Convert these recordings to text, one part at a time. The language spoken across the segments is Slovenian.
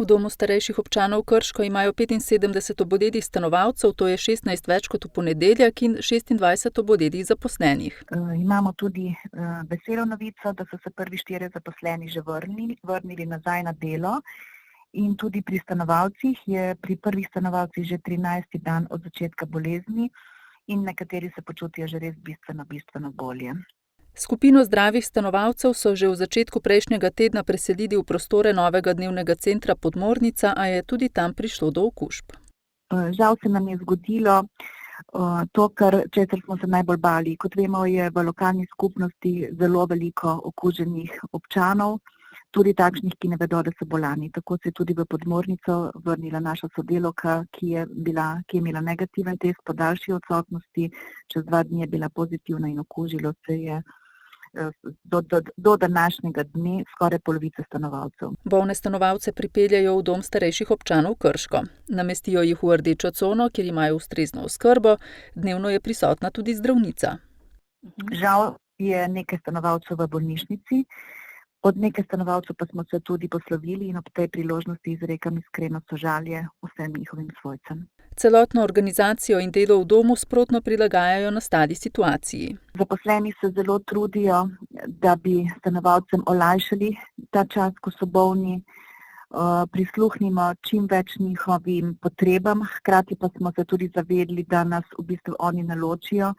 V domu starejših občanov Krško imajo 75 obodedih stanovalcev, to je 16 več kot v ponedeljek in 26 obodedih zaposlenih. Imamo tudi veselo novico, da so se prvi 4 zaposleni že vrnili nazaj na delo. In tudi pri stanovalcih je pri prvih stanovalcih že 13. dan od začetka bolezni in nekateri se počutijo že res bistveno bolje. Skupino zdravih stanovalcev so že v začetku prejšnjega tedna preselili v prostore novega dnevnega centra Podmornica, a je tudi tam prišlo do okužb. Žal se nam je zgodilo to, česar smo se najbolj bali. Kot vemo, je v lokalni skupnosti zelo veliko okuženih občanov, tudi takšnih, ki ne vedo, da so bolani. Tako se je tudi v Podmornico vrnila naša sodelavka, ki je imela negativen test po daljši odsotnosti. Čez 2 dni je bila pozitivna in okužilo se je do današnjega dne skoraj polovica stanovalcev. Bolne stanovalce pripeljejo v dom starejših občanov Krško. Namestijo jih v rdečo cono, kjer imajo ustrezno oskrbo. Dnevno je prisotna tudi zdravnica. Žal je nekaj stanovalcev v bolnišnici. Od nekaj stanovalcev pa smo se tudi poslovili in ob tej priložnosti izrekam iskreno sožalje vsem njihovim svojcem. Celotno organizacijo in delo v domu sprotno prilagajajo nastali situaciji. Zaposleni se zelo trudijo, da bi stanovalcem olajšali ta čas, ko so bolni, prisluhnimo čim več njihovim potrebam, hkrati pa smo se tudi zavedli, da nas v bistvu oni ne ločijo,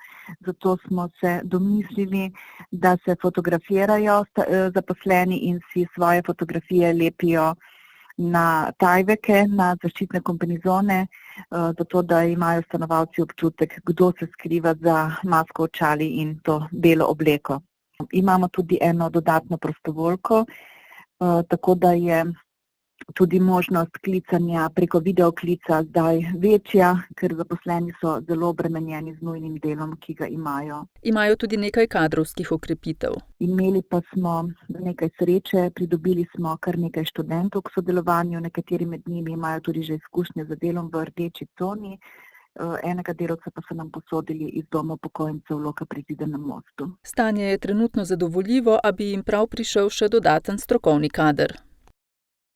zato smo se domislili, da se fotografirajo zaposleni in si svoje fotografije lepijo na tajveke, na zaščitne kombinezone, zato da imajo stanovalci občutek, kdo se skriva za masko, očali in to belo obleko. Imamo tudi eno dodatno prostovoljko, tako da je tudi možnost klicanja preko videoklica zdaj večja, ker zaposleni so zelo obremenjeni z nujnim delom, ki ga imajo. Imajo tudi nekaj kadrovskih okrepitev. Imeli pa smo nekaj sreče, pridobili smo kar nekaj študentov k sodelovanju, nekateri med njimi imajo tudi že izkušnje z delom v rdeči coni. Enega delavca pa so nam posodili iz doma upokojencev Loka pri Zidanem Mostu. Stanje je trenutno zadovoljivo, a bi jim prav prišel še dodaten strokovni kader.